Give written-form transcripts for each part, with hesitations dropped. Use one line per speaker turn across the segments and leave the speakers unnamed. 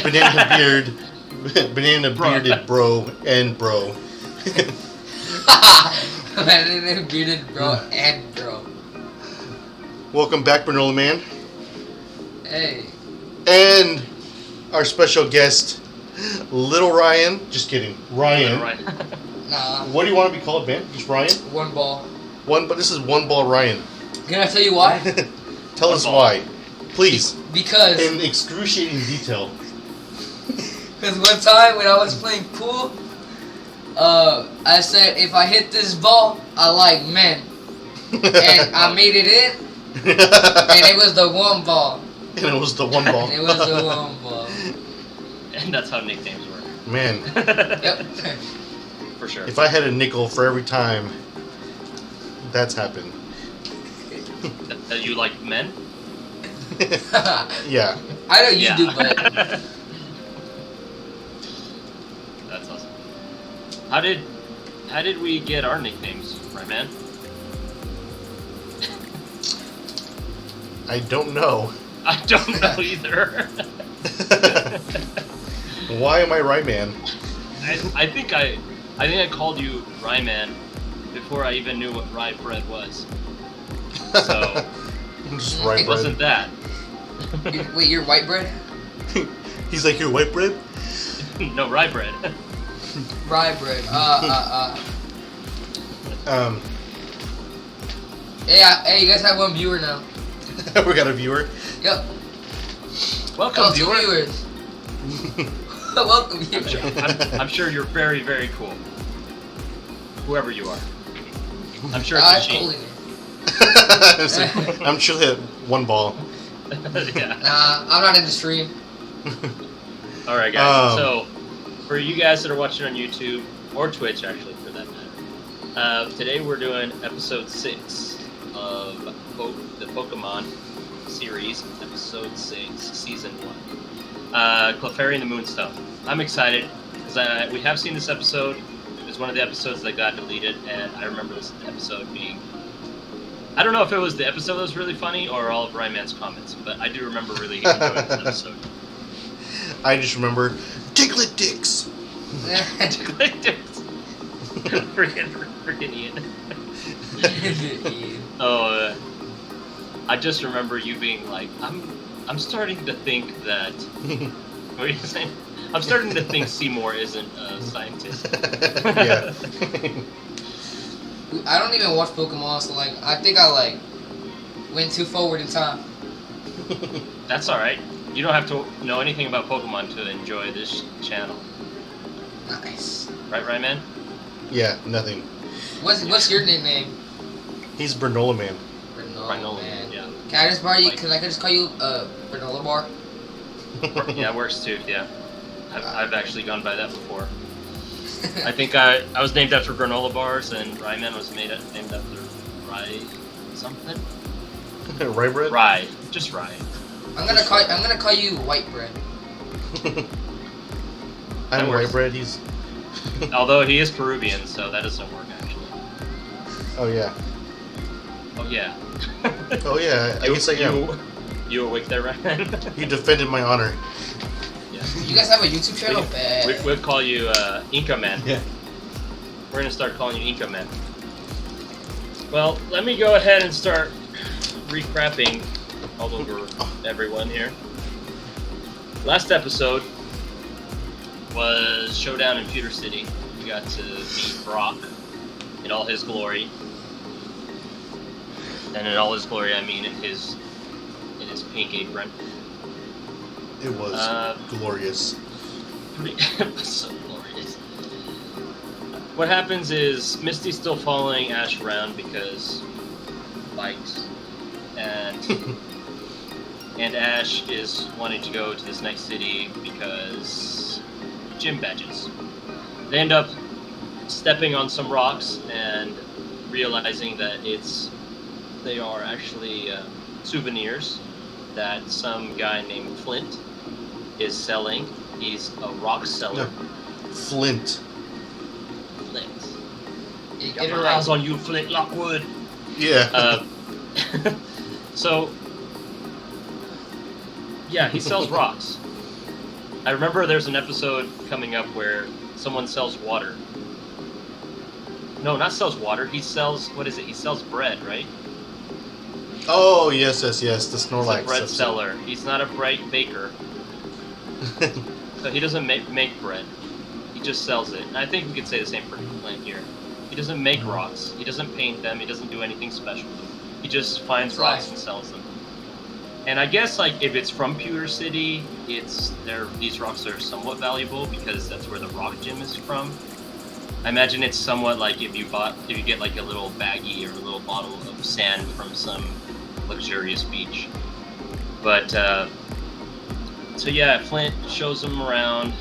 Banana bearded bro and bro.
Banana bearded bro and bro.
Welcome back, Granola Man.
Hey.
And our special guest, Little Ryan. Just kidding, Ryan.
Nah.
What do you want to be called, man? Just Ryan?
One ball.
But this is One Ball Ryan.
Can I tell you why?
Tell us why, please.
Because
in excruciating detail.
Because one time when I was playing pool, I said if I hit this ball, I like men, and I made it in, and it was the one ball.
And it was the one ball.
And it was the one ball.
And that's how nicknames work.
Man.
Yep.
For sure.
If I had a nickel for every time that's happened.
That you like men?
Yeah.
I know you do, but
that's awesome. How did we get our nicknames, right, man?
I don't know.
I don't know either.
Why am I Rayman?
I think I called you Rayman before I even knew what rye bread was. So
just rye
it wasn't that.
Wait, you're white bread?
He's like, you're white bread?
No, rye bread.
Rye bread. Hey, you guys have one viewer now.
We got a viewer.
Yep.
Welcome, viewer.
Viewers. Welcome, viewers.
I'm sure you're very, very cool. Whoever you are. I'm sure it's a she.
I'm sure hit one ball.
Yeah.
Nah, I'm not in the stream.
Alright, guys. So, for you guys that are watching on YouTube, or Twitch, actually, for that matter, today we're doing episode 6 of the Pokemon series, episode 6, season 1. Clefairy and the Moonstone. I'm excited, because we have seen this episode. It was one of the episodes that got deleted, and I remember this episode being... I don't know if it was the episode that was really funny, or all of Rayman's comments, but I do remember really enjoying this episode.
I just remember, Diglett Dicks!
Diglett Dicks! Freaking Ian. Oh, I just remember you being like, I'm starting to think that... What were you saying? I'm starting to think Seymour isn't a scientist.
Yeah.
I don't even watch Pokemon, so I think I went too forward in time.
That's alright. You don't have to know anything about Pokemon to enjoy this channel.
Nice.
Right, Rayman?
Yeah, nothing.
What's your nickname?
He's Granola Man.
Granola Man, yeah.
Can I just borrow you? Can I just call you Granola Bar?
Yeah, it works too. Yeah, I've actually gone by that before. I think I was named after granola bars, and Rayman was named after rye something.
Rye bread?
Rye, just rye.
I'm gonna call you white bread.
I'm white bread. He's.
Although he is Peruvian, so that doesn't work actually.
Oh yeah.
Oh yeah.
Oh yeah. I guess I am.
You awake there, Rayman?
You defended my honor.
Yeah. You guys have a YouTube channel?
We'll call you Inca Man.
Yeah.
We're gonna start calling you Inca Man. Well, let me go ahead and start recapping all over everyone here. Last episode was Showdown in Pewter City. We got to meet Brock in all his glory. And in all his glory, I mean in his pink apron.
It was glorious.
It was so glorious. What happens is Misty's still following Ash around because bikes, and Ash is wanting to go to this next city because gym badges. They end up stepping on some rocks and realizing that they are actually souvenirs that some guy named Flint is selling. He's a rock seller.
No. Flint.
Got my eyes on you, Flint Lockwood.
Yeah.
So, yeah, he sells rocks. I remember there's an episode coming up where someone sells water. No, not sells water. He sells, what is it? He sells bread, right?
Oh, yes. The
He's
Snorlax.
a bread
episode.
seller. He's not a bright baker. So he doesn't make bread. He just sells it. And I think we could say the same for Flint here. He doesn't make rocks. He doesn't paint them. He doesn't do anything special. He just finds rocks and sells them. And I guess like if it's from Pewter City, these rocks are somewhat valuable because that's where the rock gym is from. I imagine it's somewhat like if you get like a little baggie or a little bottle of sand from some luxurious beach. But so yeah, Flint shows him around.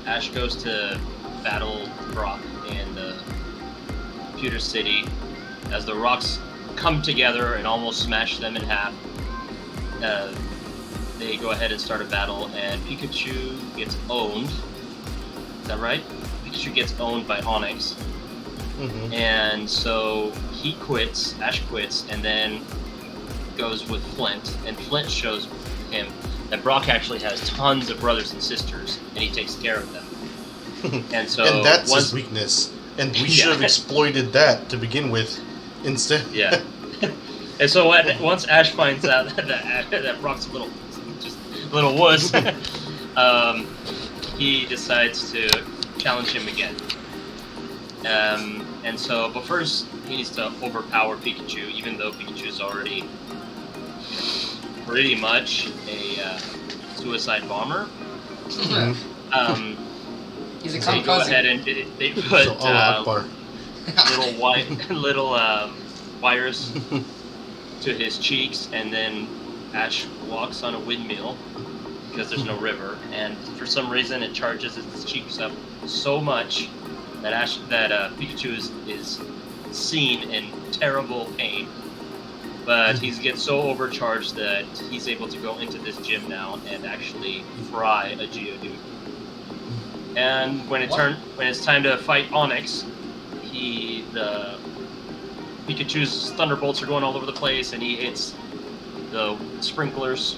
Ash goes to battle Brock in Pewter City as the rocks come together and almost smash them in half. They go ahead and start a battle, and Pikachu gets owned. Is that right? Pikachu gets owned by Onix.
Mm-hmm.
And so he quits, Ash quits, and then goes with Flint. And Flint shows him that Brock actually has tons of brothers and sisters, and he takes care of them. And so
and that's his weakness. And we should have exploited that to begin with instead.
Yeah. And so once Ash finds out that Brock's a little wuss, he decides to challenge him again. And so, but first he needs to overpower Pikachu, even though Pikachu's already pretty much a suicide bomber.
Mm-hmm.
He's a
so they go ahead and they put little wires to his cheeks, and then Ash walks on a windmill because there's no river, and for some reason it charges his cheeks up so much that Pikachu is seen in terrible pain. But he gets so overcharged that he's able to go into this gym now and actually fry a Geodude. And when it's time to fight Onix, the Pikachu's thunderbolts are going all over the place, and he hits the sprinklers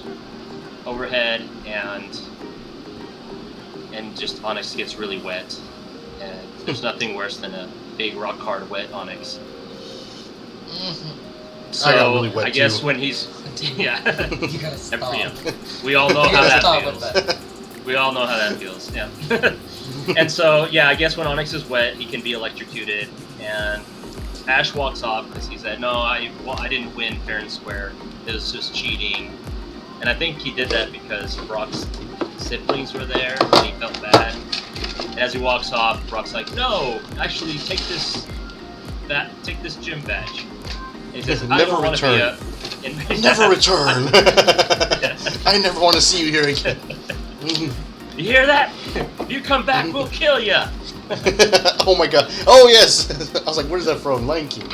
overhead, and just Onix gets really wet. And there's nothing worse than a big rock hard wet Onix.
Mm-hmm.
So
I got really wet
I guess
too.
when he's
You gotta stop.
we all know
You
how
gotta
that
stop
feels.
with that.
We all know how that feels. Yeah. And so yeah, I guess when Onix is wet, he can be electrocuted, and Ash walks off because he said, "No, I didn't win fair and square. It was just cheating." And I think he did that because Brock's siblings were there, and he felt bad. And as he walks off, Brock's like, "No, actually, take this gym badge." And he says, "I don't want to be a
Never return. I never want to see you here again.
You hear that? If you come back, we'll kill you."
Oh my god. Oh yes. I was like, where's that from? Lion King.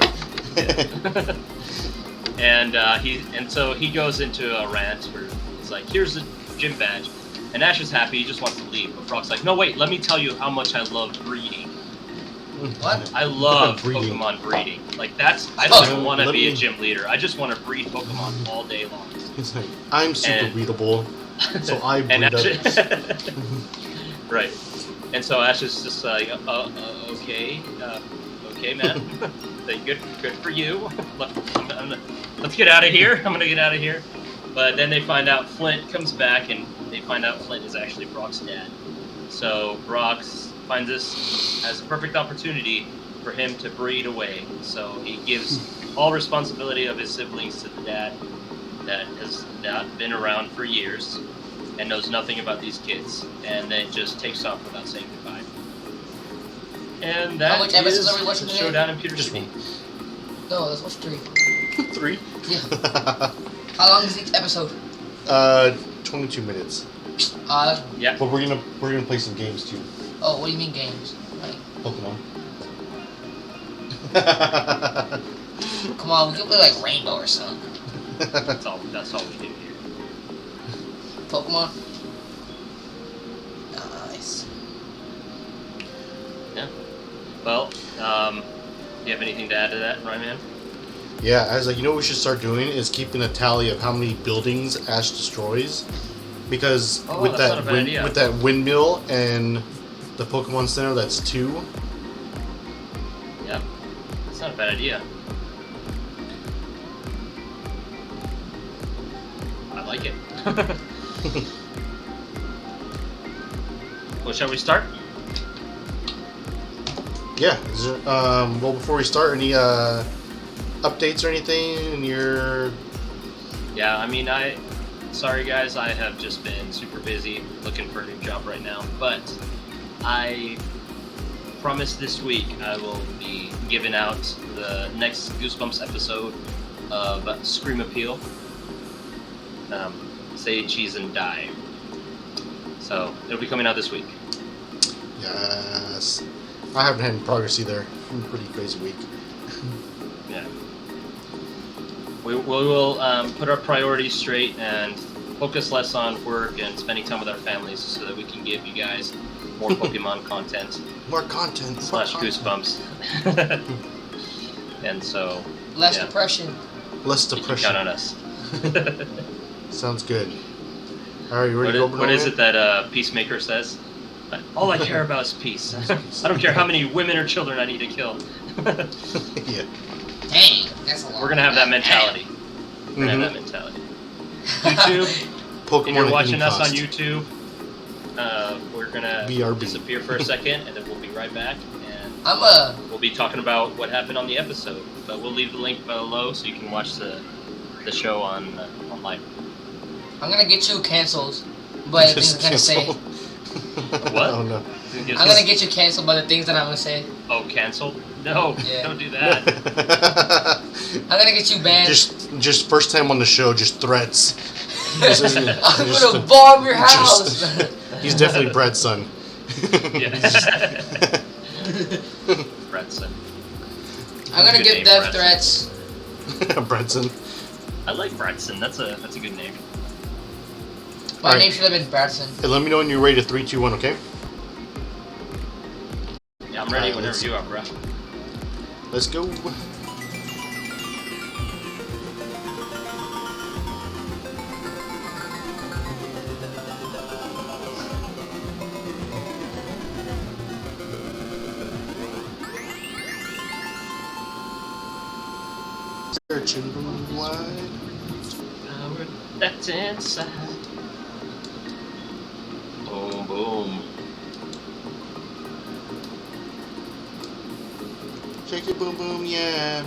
And so he goes into a rant where he's like, "Here's the gym badge," and Ash is happy. He just wants to leave, but Brock's like, "No, wait. Let me tell you how much I love breeding.
What?
I love
Breeding.
Pokemon breeding. Like I don't even want to be a gym leader. I just want to breed Pokemon all day long."
It's like, I'm super readable, so I
And
breed
Ash,
up.
right. And so Ash is just like, okay, man. Like, good for you. Let's get out of here. I'm gonna get out of here. But then they find out Flint comes back, and they find out Flint is actually Brock's dad. So Brock finds this as a perfect opportunity for him to breed away. So he gives all responsibility of his siblings to the dad that has not been around for years and knows nothing about these kids, and then just takes off without saying goodbye. And that
How much episodes are we
is
watching
the
today?
showdown in Pewter
Just
City.
No, let's watch 3.
3?
Yeah. How long is each episode?
22 minutes.
Yeah.
But we're gonna play some games too.
Oh, what do you mean games? Like,
Pokemon.
come on, we can play like Rainbow or something.
That's all we do here.
Pokemon? Nice.
Yeah. Well, do you have anything to add to that, Ryan?
Yeah, I was like, you know what we should start doing is keeping a tally of how many buildings Ash destroys, Because
Oh,
with
that's not a bad idea.
with that windmill and the Pokemon Center, that's 2.
Yeah, that's not a bad idea. I like it. Well, shall we start?
Yeah. Is there, well, before we start, any updates or anything in your?
Yeah, I mean, sorry guys, I have just been super busy looking for a new job right now, but I promise this week I will be giving out the next Goosebumps episode of Scream Appeal. Say cheese and die. So it'll be coming out this week.
Yes. I haven't had any progress either. I'm a pretty crazy week.
Yeah. We will put our priorities straight and focus less on work and spending time with our families so that we can give you guys more Pokemon content.
More content.
/ Goosebumps. And so...
Less depression.
Less
You
depression.
can count on us.
Sounds good. Alright, you ready to go?
What is it that Peacemaker says? All I care about is peace. I don't care how many women or children I need to kill.
Yeah.
Dang, that's a lot.
We're gonna have that mentality. We're gonna have that mentality. YouTube,
Pokemon
if you're
at
watching
any
us on
cost.
YouTube, we're gonna
BRB.
disappear for a second, and then we'll be right back, and we'll be talking about what happened on the episode. But we'll leave the link below so you can watch the show on live.
I'm gonna get you canceled by the things I'm gonna say.
What?
Oh no.
I'm gonna get you canceled by the things that I'm gonna say.
Oh, canceled? No,
Yeah.
don't do that.
I'm gonna get you banned.
Just first time on the show, just threats.
I'm gonna bomb your house.
He's definitely Brad's son.
Yeah. Bradson.
I'm gonna
Good
give
name,
death
Bradson.
threats.
Bradson.
I like Bradson. That's a good name.
My
Alright.
name should have been Bradson.
Hey, let me know when you're ready to 3, 2, 1, okay?
Yeah, I'm ready
Alright,
whenever
let's-
you are, bro.
Let's go. Searching wide.
Power that's inside. Boom, boom.
Shake it, boom, boom, yeah.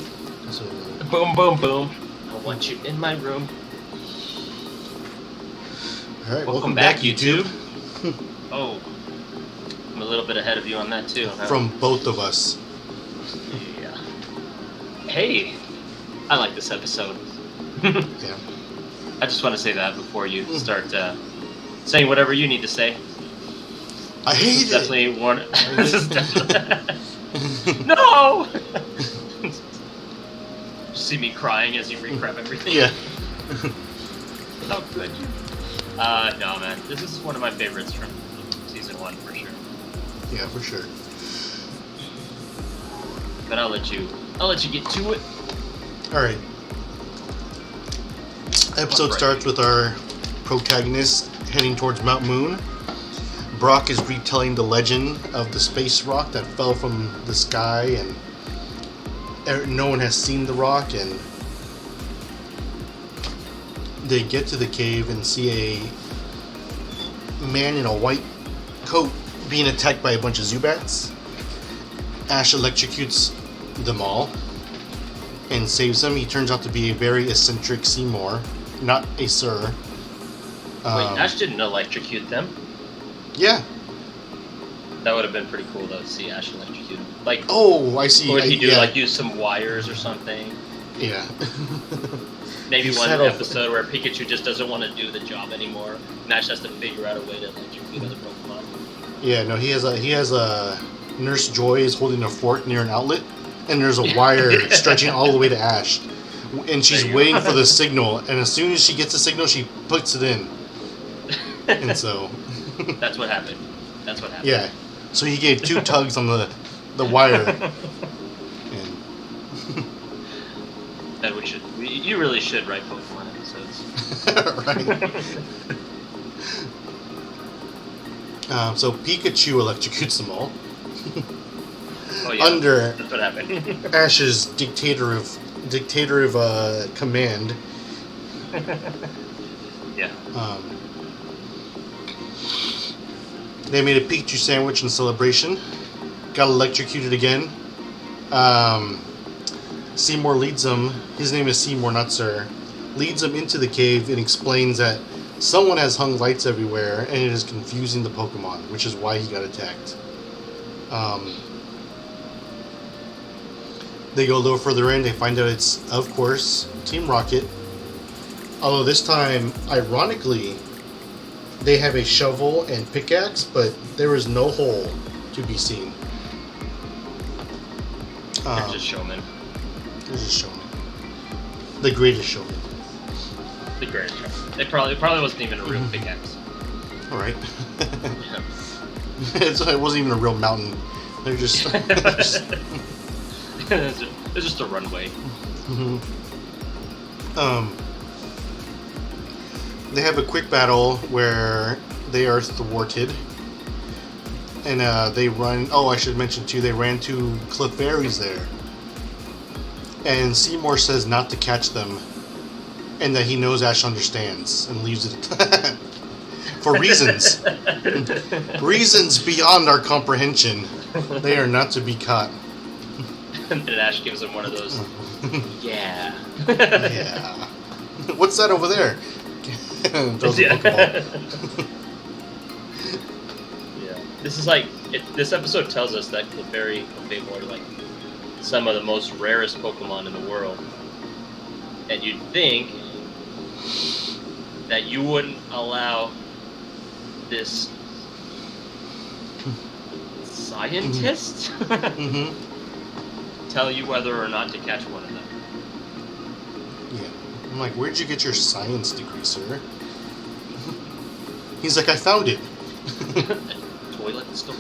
So,
Boom, boom, boom. I want you in my room.
all right,
Welcome back, YouTube. Oh, I'm a little bit ahead of you on that too. Huh?
From both of us.
Yeah. Hey, I like this episode.
Yeah.
I just want to say that before you start saying whatever you need to say.
I hate it.
Definitely one. This is definitely. No. See me crying as you recap everything.
Yeah.
Oh, good. No, man. This is one of my favorites from season 1 for sure.
Yeah, for sure.
But I'll let you get to it.
All right. Episode starts with our protagonist heading towards Mount Moon. Brock is retelling the legend of the space rock that fell from the sky, and no one has seen the rock. And they get to the cave and see a man in a white coat being attacked by a bunch of Zubats. Ash electrocutes them all and saves them. He turns out to be a very eccentric Seymour, not a Sir.
Wait, Ash didn't electrocute them.
Yeah.
That would have been pretty cool though to see Ash electrocute him. Like,
Oh, I see.
what would he do?
Yeah.
Like use some wires or something?
Yeah.
Maybe
He
one
set off-
episode where Pikachu just doesn't want to do the job anymore. and Ash has to figure out a way to electrocute other Pokemon.
Yeah, no, he has a Nurse Joy is holding a fork near an outlet, and there's a wire stretching all the way to Ash, and she's
There you
waiting
go.
for the signal. And as soon as she gets the signal, she puts it in, and so
That's what happened. That's what happened.
yeah. So he gave 2 tugs on the wire, and
That you really should write Pokemon episodes.
right. So Pikachu electrocutes them all.
Oh yeah,
Under
that's what happened.
Ash's dictatorial command.
Yeah.
They made a Pikachu sandwich in celebration. Got electrocuted again. Seymour leads them. His name is Seymour, not Sir. Leads them into the cave and explains that someone has hung lights everywhere and it is confusing the Pokemon, which is why he got attacked. They go a little further in. They find out it's, of course, Team Rocket. Although this time, ironically, they have a shovel and pickaxe, but there is no hole to be seen.
They're just showmen.
They're just showmen. The greatest showman.
The greatest showman. It probably wasn't even a real pickaxe.
All right.
Yeah.
It wasn't even a real mountain. They're just.
It's just a runway.
They have a quick battle where they are thwarted. And they run... Oh, I should mention too, they ran to Clefairy's there. And Seymour says not to catch them. And that he knows Ash understands. And leaves it... For reasons. Reasons beyond our comprehension. They are not to be caught.
And Ash gives him one of those. Yeah.
Yeah. What's that over there? Throws a Pokeball.
Yeah. This is like this episode tells us that Clefairy and Clefable are like some of the most rarest Pokemon in the world, and you'd think that you wouldn't allow this scientist tell you whether or not to catch one of them.
Yeah. I'm like, where'd you get your science degree, sir? He's like, I found it.
Toilet store?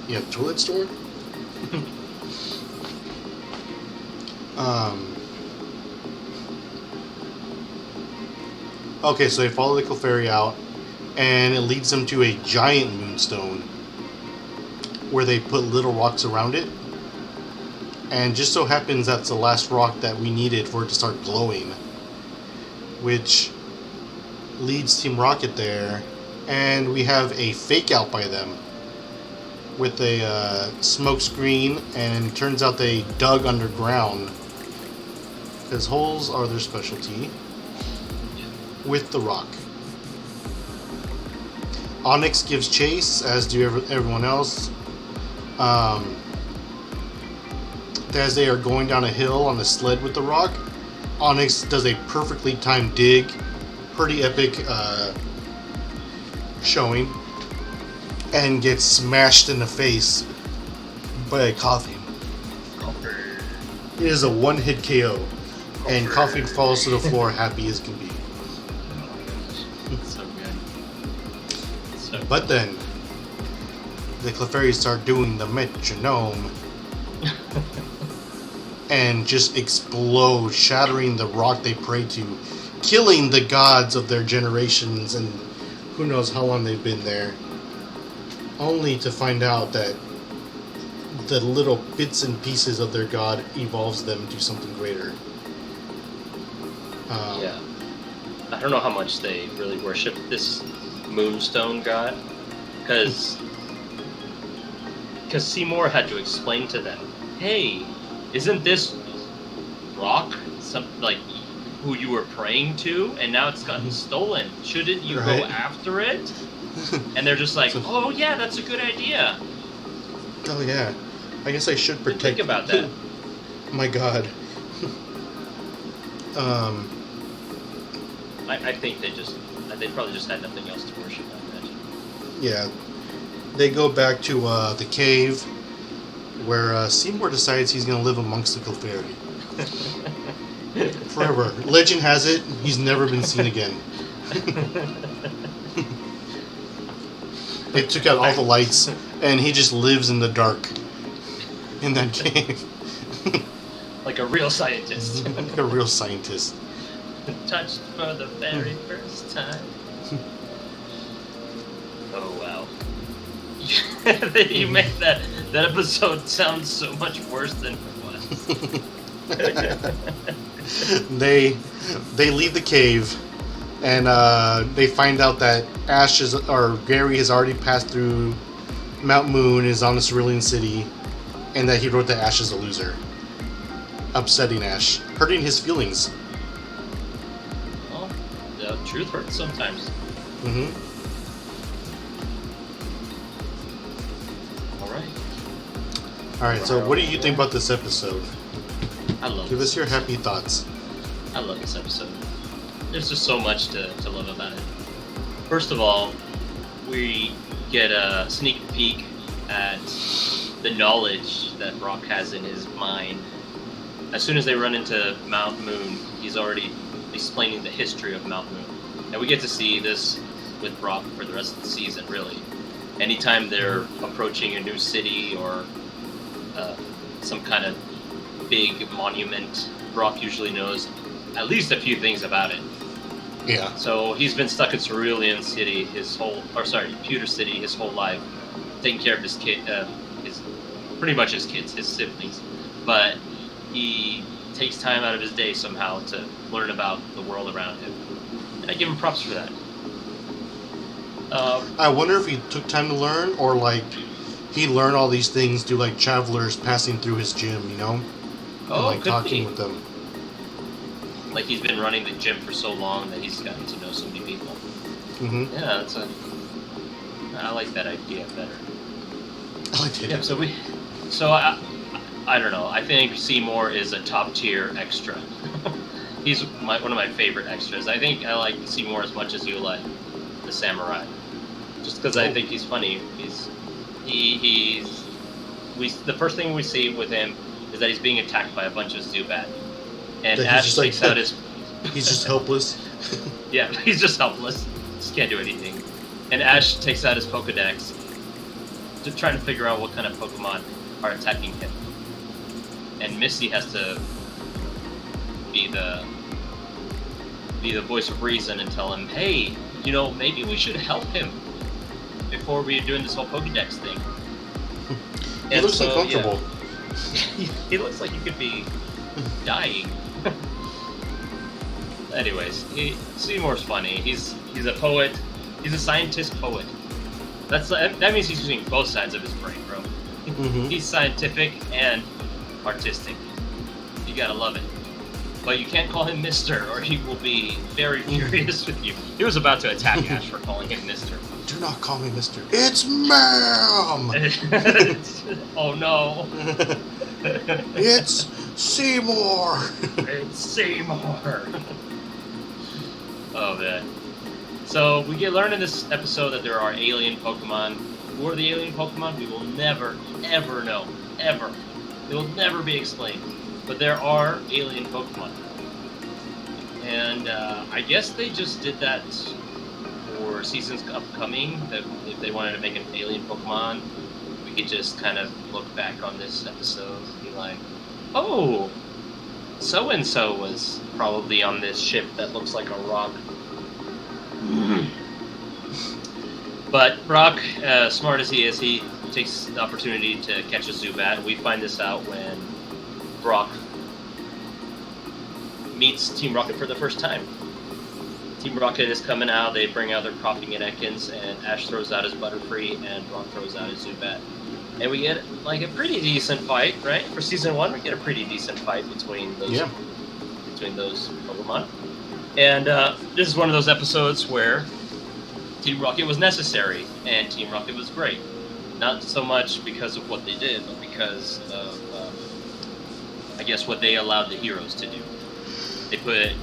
Yeah, toilet store? Okay, so they follow the Clefairy out, and it leads them to a giant Moonstone, where they put little rocks around it. And just so happens that's the last rock that we needed for it to start glowing, which leads Team Rocket there, and we have a fake out by them with a smoke screen, and it turns out they dug underground because holes are their specialty with the rock. Onyx gives chase, as do everyone else. As they are going down a hill on a sled with the rock, Onyx does a perfectly timed dig. Pretty epic showing. And gets smashed in the face by a Coughing. It is a one-hit KO. And Coughing falls to the floor happy as can be.
So good. So
But then, the Clefairy start doing the metronome. And just explode, shattering the rock they pray to, killing the gods of their generations, and who knows how long they've been there. Only to find out that the little bits and pieces of their god evolves them to something greater.
yeah. I don't know how much they really worship this Moonstone god, because Seymour had to explain to them, hey, isn't this rock like who you were praying to, and now it's gotten stolen? Shouldn't you go after it? And they're just like, oh yeah, that's a good idea.
Oh yeah, I guess I should protect.
Think about that.
My God.
I think they probably just had nothing else to worship, I imagine.
Yeah, they go back to the cave, where Seymour decides he's going to live amongst the Clefairy. Forever. Legend has it, he's never been seen again. They took out all the lights, and he just lives in the dark in that cave.
Like a real scientist.
Like a real scientist.
Touched for the very first time. Oh wow. You made that episode sound so much worse than it was.
They leave the cave, and they find out that Gary has already passed through Mount Moon, is on the Cerulean City, and that he wrote that Ash is a loser, upsetting Ash, hurting his feelings.
Well, the truth hurts sometimes.
Mm-hmm. All right. So, what do you think about this episode?
I love.
Give us your happy thoughts.
I love this episode. There's just so much to love about it. First of all, we get a sneak peek at the knowledge that Brock has in his mind. As soon as they run into Mount Moon, he's already explaining the history of Mount Moon. And we get to see this with Brock for the rest of the season, really. Anytime they're approaching a new city or some kind of big monument, Brock usually knows at least a few things about it.
Yeah.
So he's been stuck in Cerulean City Pewter City his whole life, taking care of his pretty much his kids, his siblings. But he takes time out of his day somehow to learn about the world around him. And I give him props for that.
I wonder if he took time to learn, or like he learned all these things through like travelers passing through his gym, you know? And like talking with them.
Like he's been running the gym for so long that he's gotten to know so many people.
Mm-hmm.
Yeah, I like that idea better.
I like it.
Yeah, so I don't know. I think Seymour is a top tier extra. He's one of my favorite extras. I think I like Seymour as much as you like the samurai, just because I think he's funny. The first thing we see with him is that he's being attacked by a bunch of Zubat, and Ash takes out his.
He's just helpless.
Yeah, he's just helpless. Just can't do anything. And Ash takes out his Pokedex to try to figure out what kind of Pokemon are attacking him. And Misty has to be the voice of reason and tell him, hey, maybe we should help him before we're doing this whole Pokedex thing.
He looks uncomfortable.
Yeah. He looks like he could be dying. Anyways, Seymour's funny. He's a poet. He's a scientist poet. That means he's using both sides of his brain, bro.
Mm-hmm.
He's scientific and artistic. You gotta love it. But you can't call him Mister, or he will be very furious with you. He was about to attack Ash for calling him Mister.
Do not call me Mister. It's ma'am!
Oh no.
It's Seymour!
It's Seymour! Oh man. So we learn in this episode that there are alien Pokemon. Who are the alien Pokemon? We will never, ever know. Ever. It will never be explained. But there are alien Pokemon. And I guess they just did that for seasons upcoming, that if they wanted to make an alien Pokemon, we could just kind of look back on this episode and be like, oh, so-and-so was probably on this ship that looks like a rock. But Brock, smart as he is, he takes the opportunity to catch a Zubat. We find this out when Brock meets Team Rocket for the first time. Team Rocket is coming out, they bring out their Coughing and Ekans, and Ash throws out his Butterfree, and Brock throws out his Zubat. And we get like a pretty decent fight, right? For Season 1, we get a pretty decent fight between those Pokemon. And this is one of those episodes where Team Rocket was necessary, and Team Rocket was great. Not so much because of what they did, but because of, I guess, what they allowed the heroes to do. They put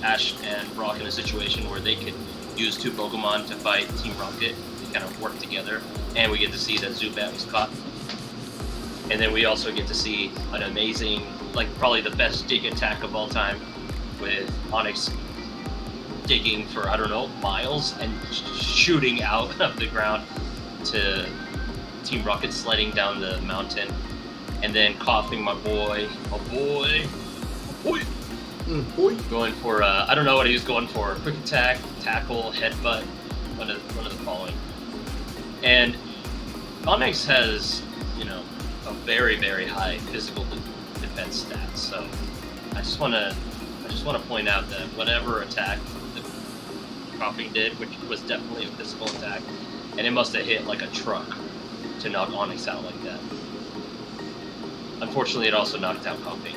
Ash and Brock in a situation where they could use two Pokemon to fight Team Rocket. They kind of work together, and we get to see that Zubat was caught. And then we also get to see an amazing, like probably the best dig attack of all time, with Onyx digging for, I don't know, miles and shooting out of the ground to Team Rocket sliding down the mountain, and then Coughing, my boy, going for, I don't know what he was going for, quick attack, tackle, headbutt, one of the following. And Onyx has, a very, very high physical defense stats. So I just want to point out that whatever attack that Koffing did, which was definitely a physical attack, and it must have hit like a truck to knock Onyx out like that. Unfortunately, it also knocked out Koffing.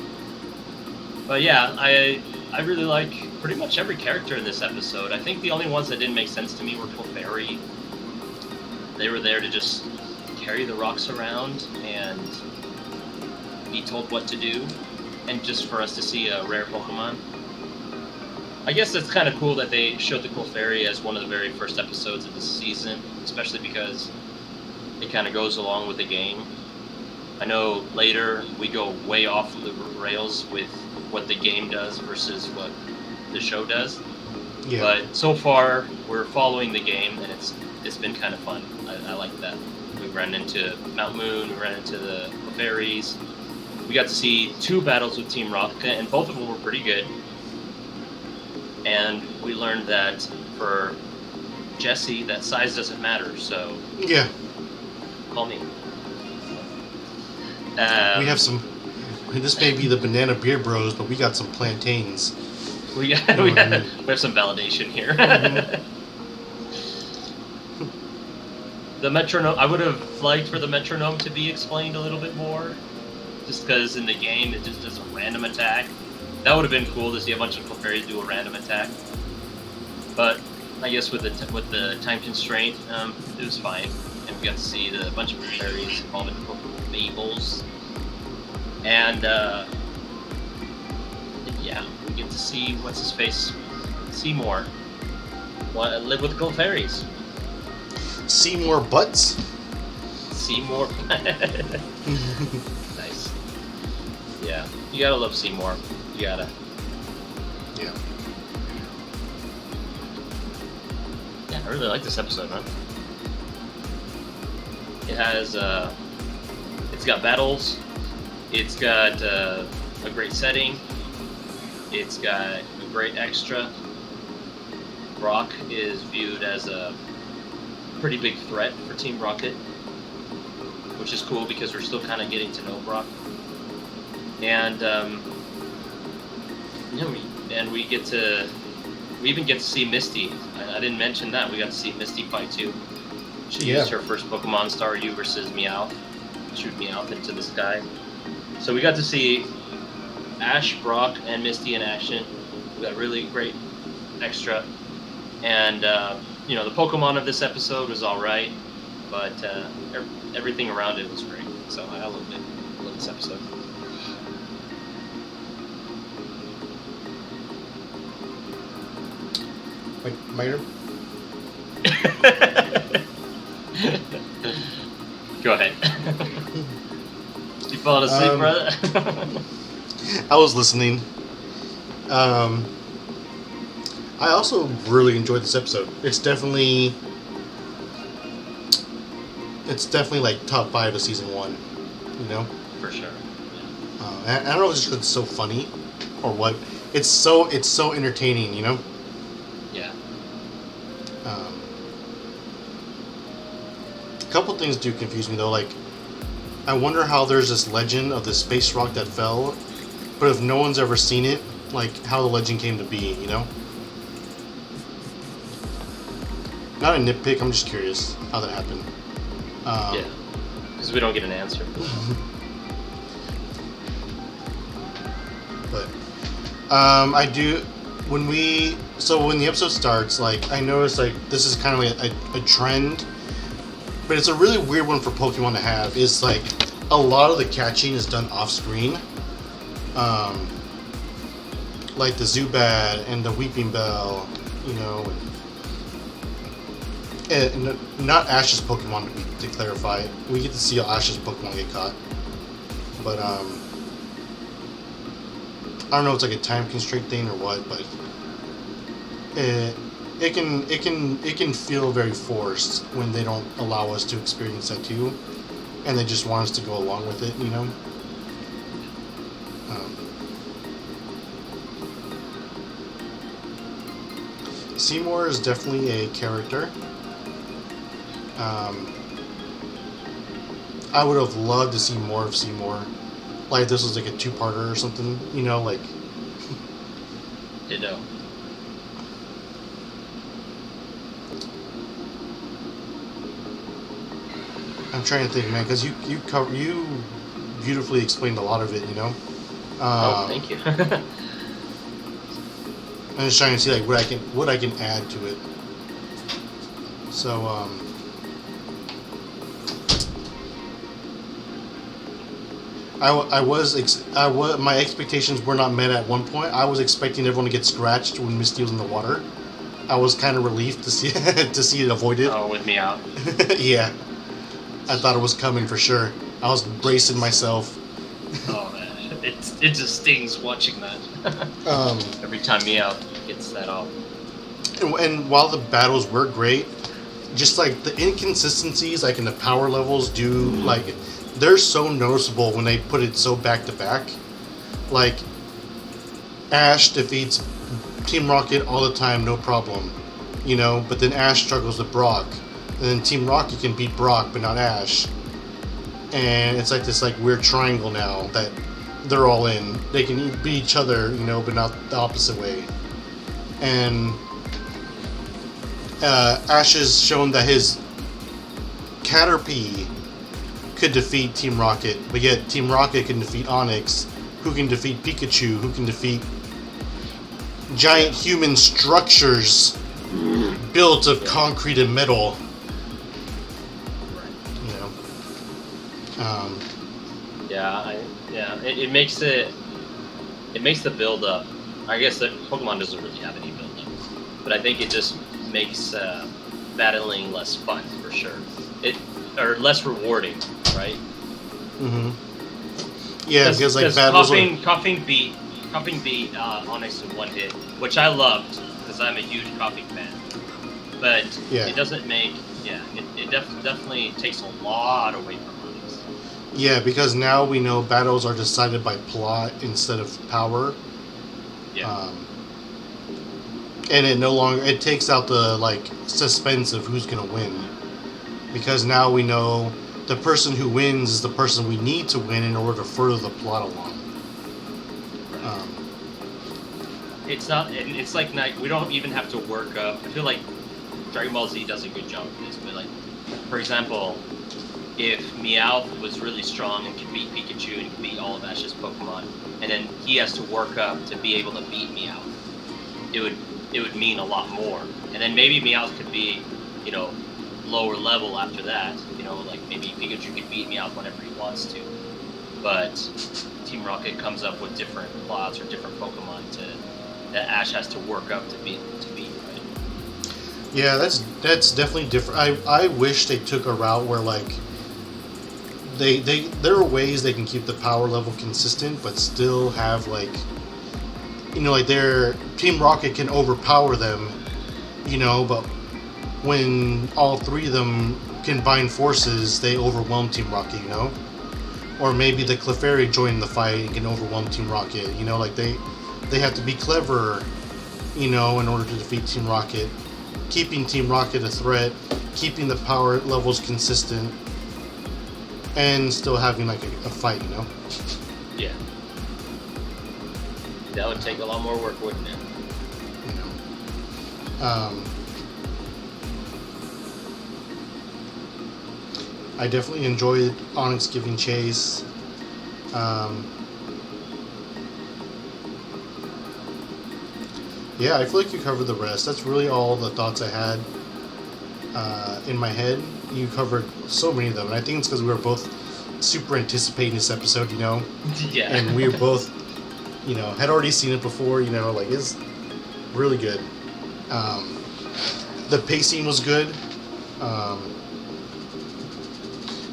But yeah, I really like pretty much every character in this episode. I think the only ones that didn't make sense to me were Clefairy. They were there to just carry the rocks around and be told what to do, and just for us to see a rare Pokemon. I guess it's kind of cool that they showed the Clefairy as one of the very first episodes of this season, especially because it kind of goes along with the game. I know later we go way off the rails with what the game does versus what the show does.
Yeah.
But so far, we're following the game, and it's been kind of fun. I like that. We ran into Mount Moon, we ran into the Clefairies. We got to see 2 battles with Team Rocket, and both of them were pretty good. And we learned that for Jesse, that size doesn't matter, so...
Yeah.
Call me.
We have some... This may be the Banana Beer Bros, but we got some plantains.
We have some validation here.
Mm-hmm.
The metronome, I would have liked for the metronome to be explained a little bit more, just because in the game it just does a random attack. That would have been cool to see a bunch of Clefairies do a random attack. But I guess with the time constraint, it was fine, and we got to see a bunch of Clefairies involved in Fables, and yeah, we get to see what's his face, Seymour, live with the Clefairies.
Seymour Butts?
Seymour. Nice. Yeah, you gotta love Seymour. You gotta.
Yeah.
Yeah, I really like this episode, man. It has, it's got battles. It's got a great setting. It's got a great extra. Brock is viewed as a pretty big threat for Team Rocket, which is cool because we're still kind of getting to know Brock. And we even get to see Misty. I didn't mention that. We got to see Misty fight too. She used her first Pokemon Staryu versus Meowth. Shoot Meowth into the sky. So we got to see Ash, Brock, and Misty in action. We got a really great extra. And the Pokemon of this episode was alright, but everything around it was great. So I loved it. I love this episode.
My turn?
Go ahead. You falling asleep, brother?
I was listening. I also really enjoyed this episode. It's definitely like top 5 of season 1, you know?
For sure.
I don't know if it's just 'cause it's so funny or what. It's so entertaining, you know?
Yeah.
A couple things do confuse me though. Like, I wonder how there's this legend of the space rock that fell, but if no one's ever seen it, like how the legend came to be, you know? Not a nitpick. I'm just curious how that happened.
Yeah, because we don't get an answer.
But I do when the episode starts, like I noticed like this is kind of like a trend, but it's a really weird one for Pokemon to have. Is like a lot of the catching is done off screen, like the Zubat and the Weeping Bell, you know. And not Ash's Pokemon to clarify. We get to see Ash's Pokemon get caught, but I don't know if it's like a time constraint thing or what, but it can feel very forced when they don't allow us to experience that too, and they just want us to go along with it, you know. Seymour is definitely a character. I would have loved to see more of Seymour. Like this was like a 2-parter or something, you know, like.
Ditto.
I'm trying to think, man, because you beautifully explained a lot of it, you know.
Thank you.
I'm just trying to see like what I can add to it. So my expectations were not met at one point. I was expecting everyone to get scratched when Misty was in the water. I was kind of relieved to see it avoided.
Oh, with me out.
Yeah, I thought it was coming for sure. I was bracing myself.
Oh man, it just stings watching that. Every time Meowth gets that off.
And while the battles were great, just like the inconsistencies, like in the power levels, like they're so noticeable when they put it so back to back. Like Ash defeats Team Rocket all the time, no problem, you know. But then Ash struggles with Brock, and then Team Rocket can beat Brock, but not Ash. And it's like this like weird triangle now that they're all in. They can beat each other, you know, but not the opposite way. And Ash has shown that his Caterpie could defeat Team Rocket, but yet Team Rocket can defeat Onyx, who can defeat Pikachu, who can defeat giant human structures built of concrete and metal. You know.
It makes the build up. I guess that Pokemon doesn't really have any build up, but I think it just makes battling less fun for sure. Or less rewarding, right?
Mm-hmm. Yeah, because like battles
Coughing beat Onyx in one hit, which I loved because I'm a huge Coughing fan. But it doesn't make it definitely takes a lot away from Onyx.
Yeah, because now we know battles are decided by plot instead of power.
Yeah.
And it takes out the like suspense of who's gonna win, because now we know the person who wins is the person we need to win in order to further the plot along.
It's not. It's like we don't even have to work up. I feel like Dragon Ball Z does a good job of this, but like, for example, if Meowth was really strong and could beat Pikachu and could beat all of Ash's Pokemon, and then he has to work up to be able to beat Meowth, it would mean a lot more. And then maybe Meowth could be, you know, lower level after that. You know, like maybe Pikachu could beat Meowth whenever he wants to. But Team Rocket comes up with different plots or different Pokemon that Ash has to work up to beat, right?
Yeah, that's definitely different. I wish they took a route where like there are ways they can keep the power level consistent but still have like, you know, like their Team Rocket can overpower them, you know, but when all three of them combine forces, they overwhelm Team Rocket, you know? Or maybe the Clefairy join the fight and can overwhelm Team Rocket, you know, like they have to be clever, you know, in order to defeat Team Rocket, keeping Team Rocket a threat, keeping the power levels consistent, and still having like a fight, you know?
Yeah. That would take a lot more work, wouldn't it?
You know. I definitely enjoyed Onyx giving chase. Yeah, I feel like you covered the rest. That's really all the thoughts I had in my head. You covered so many of them, and I think it's because we were both super anticipating this episode, you know?
Yeah.
And we were both, you know, had already seen it before, you know, like, it's really good. The pacing was good.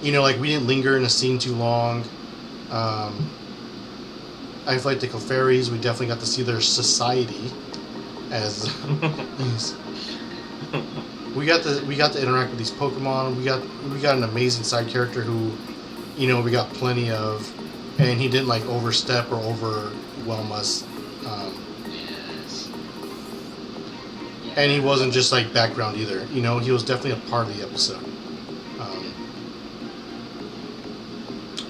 You know, like, we didn't linger in a scene too long. I feel like the Clefairies, we definitely got to see their society as we got to interact with these Pokemon. We got an amazing side character who, you know, we got plenty of, and he didn't like overstep or overwhelm us.
Yes.
And he wasn't just like background either. You know, he was definitely a part of the episode.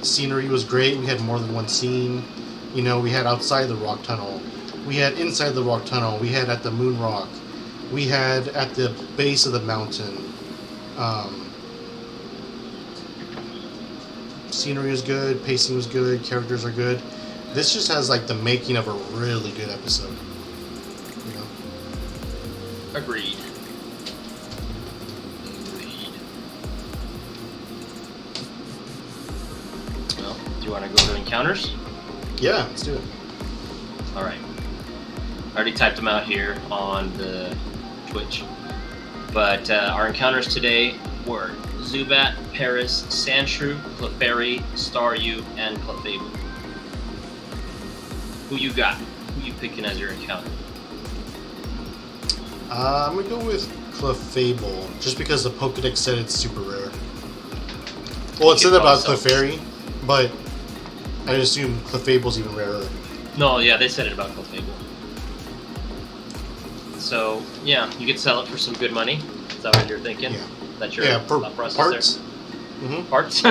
Scenery was great. We had more than one scene. You know, we had outside the rock tunnel. We had inside the rock tunnel. We had at the moon rock. We had at the base of the mountain. Scenery was good. Pacing was good. Characters are good. This just has like the making of a really good episode. You know?
Agreed. Well, do you want to go to encounters?
Yeah, let's do it.
All right. I already typed them out here on the Twitch. But our encounters today were Zubat, Paris, Sandshrew, Clefairy, Staryu, and Clefable. Who you got? Who you picking as your encounter?
I'm gonna go with Clefable, just because the Pokedex said it's super rare. Well, it said about Clefairy, but I assume Clefable's even rarer.
No, yeah, they said it about Clefable. So, yeah, you could sell it for some good money. Is that what you're thinking?
Yeah.
That's your thought process
parts.
there?
Mm-hmm.
Parts?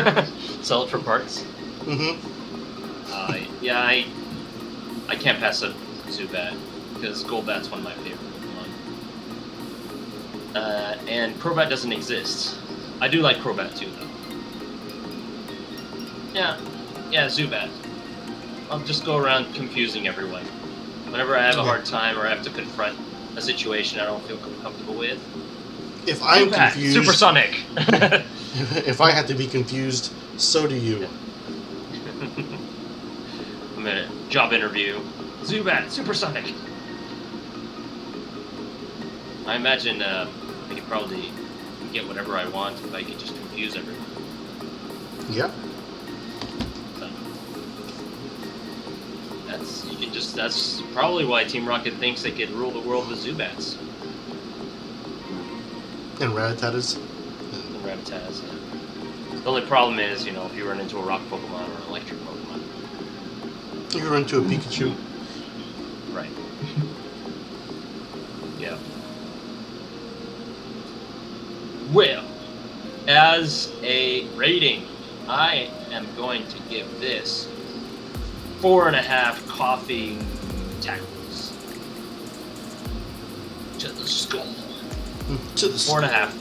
Sell it for parts?
Mm-hmm.
Yeah, I can't pass up Zubat, because Golbat's one of my favorite Pokemon. And Crobat doesn't exist. I do like Crobat too, though. Yeah, Zubat. I'll just go around confusing everyone. Whenever I have a hard time or I have to confront a situation I don't feel comfortable with.
If I'm
Zubat,
confused...
Supersonic!
If I have to be confused, so do you.
A minute. Job interview. Zubat, Supersonic! I imagine I could probably get whatever I want if I could just confuse everyone.
Yeah.
That's probably why Team Rocket thinks they could rule the world with Zubats.
And Rattatas.
And Rattatas, yeah. The only problem is, you know, if you run into a rock Pokemon or an electric Pokemon.
You run into a Pikachu.
Right. Yeah. Well, as a rating, I am going to give this 4.5 coffee tackles to the skull.
To the
4.5.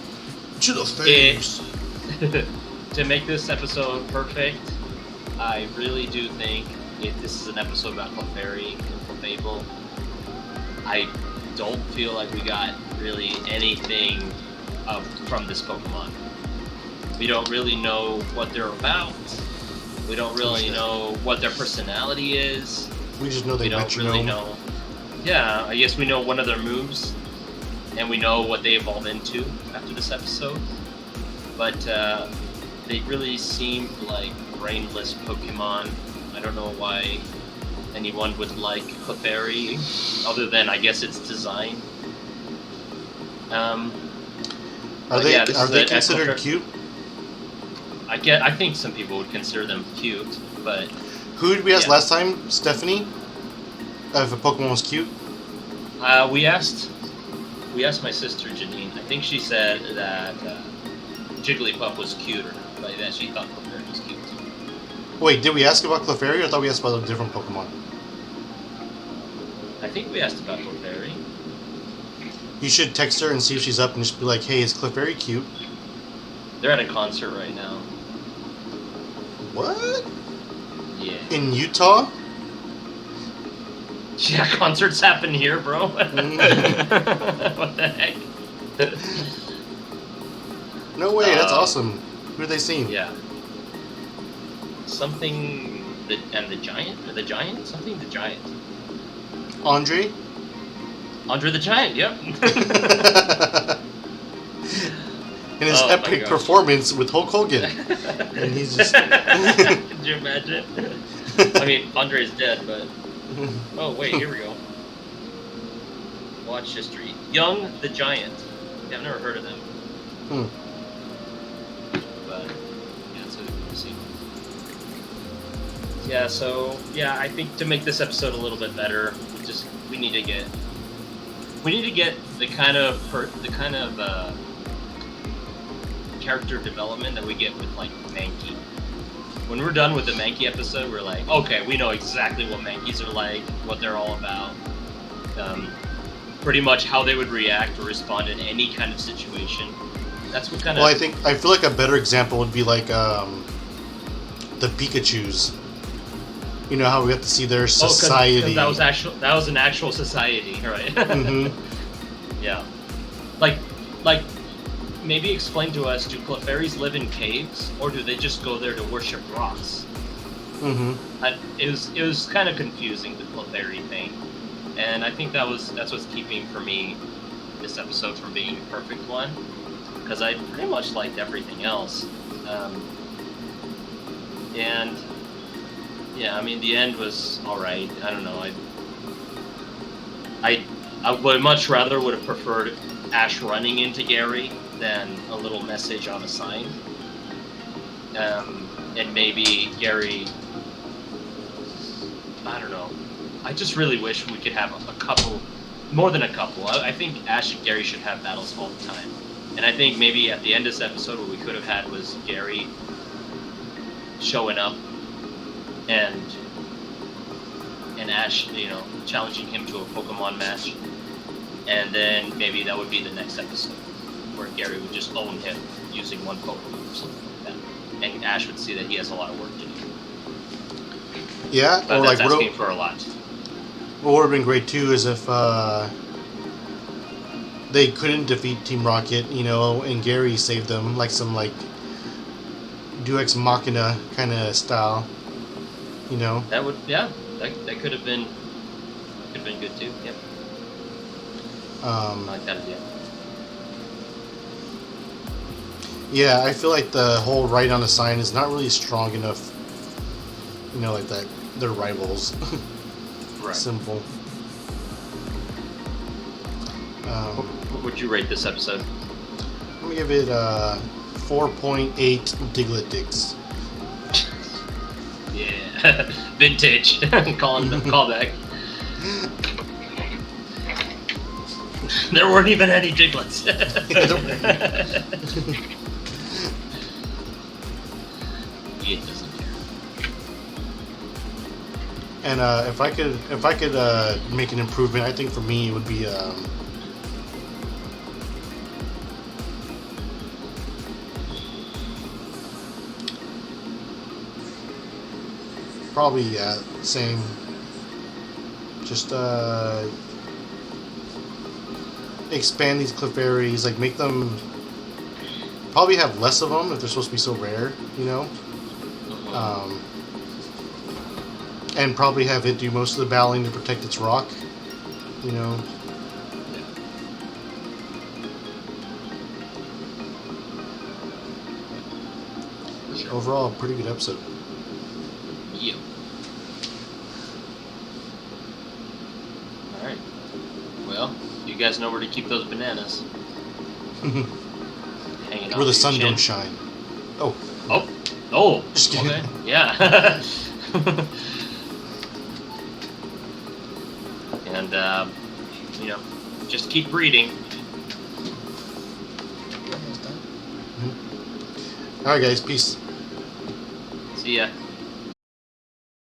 To the face.
To make this episode perfect, I really do think if this is an episode about Clefairy and Clefable, I don't feel like we got really anything from this Pokemon. We don't really know what they're about. We don't really know what their personality is.
We just know they
don't really know. Yeah, I guess we know one of their moves, and we know what they evolve into after this episode. But they really seemed like brainless Pokemon. I don't know why anyone would like Clefairy, other than I guess its design.
Are they considered cute?
I think some people would consider them cute, but...
Who did we ask last time? Stephanie? If a Pokemon was cute?
We asked my sister Janine. I think she said that Jigglypuff was cute, or like that she thought Clefairy was cute.
Wait, did we ask about Clefairy, or I thought we asked about a different Pokemon?
I think we asked about Clefairy.
You should text her and see if she's up and just be like, hey, is Clefairy cute?
They're at a concert right now.
What?
Yeah.
In Utah?
Yeah, concerts happen here, bro. What the heck?
No way, that's awesome. Who are they seeing?
Yeah. Something... the Giant? Or the Giant? Something the Giant.
Andre?
Andre the Giant, yep.
In his epic performance with Hulk Hogan. And he's just...
Could you imagine? I mean, Andre's dead, but... Oh, wait, here we go. Watch history. Young the Giant. Yeah, I've never heard of them. But, yeah, that's what we'll see. Yeah, so, yeah, I think to make this episode a little bit better, we need to get character development that we get with like Mankey. When we're done with the Mankey episode, we're like, okay, we know exactly what Mankeys are like, what they're all about, pretty much how they would react or respond in any kind of situation. That's what kind of.
Well, I feel like a better example would be like the Pikachus. You know how we got to see their society.
Cause that was an actual society, right?
Mm-hmm.
Yeah. Like, maybe explain to us: do Clefairies live in caves, or do they just go there to worship rocks?
Mm-hmm.
It was kind of confusing, the Clefairy thing, and I think that's what's keeping for me this episode from being a perfect one, because I pretty much liked everything else, and. Yeah, I mean, the end was alright. I don't know. I would much rather would have preferred Ash running into Gary than a little message on a sign. And maybe Gary... I don't know. I just really wish we could have a couple... More than a couple. I think Ash and Gary should have battles all the time. And I think maybe at the end of this episode what we could have had was Gary showing up and Ash, challenging him to a Pokemon match, and then maybe that would be the next episode, where Gary would just own him using one Pokemon or something like that, and Ash would see that he has a lot of work to do.
Yeah,
but
or
that's
like
asking for a lot.
What would have been great too is if they couldn't defeat Team Rocket, and Gary saved them, like some Deus Ex Machina kind of style.
That would, yeah, that could have been good too. Yep. I like that idea.
Yeah, I feel like the whole write on the sign is not really strong enough. Like that they're rivals.
Right.
Simple.
What would you rate this episode?
I'm gonna give it 4.8 Diglett dicks.
Yeah, vintage. Calling the callback. There weren't even any Diglets. It doesn't care.
And if I could make an improvement, I think for me it would be probably same. Just expand these Clefairies, make them probably have less of them if they're supposed to be so rare, and probably have it do most of the battling to protect its rock,
Sure.
Overall, pretty good episode.
Yep. Alright. Well, you guys know where to keep those bananas. Hanging
Where the sun
chin.
don't shine. Oh.
Oh!
Just kidding.
Okay. Yeah. And, just keep breeding.
Alright guys, peace.
See ya.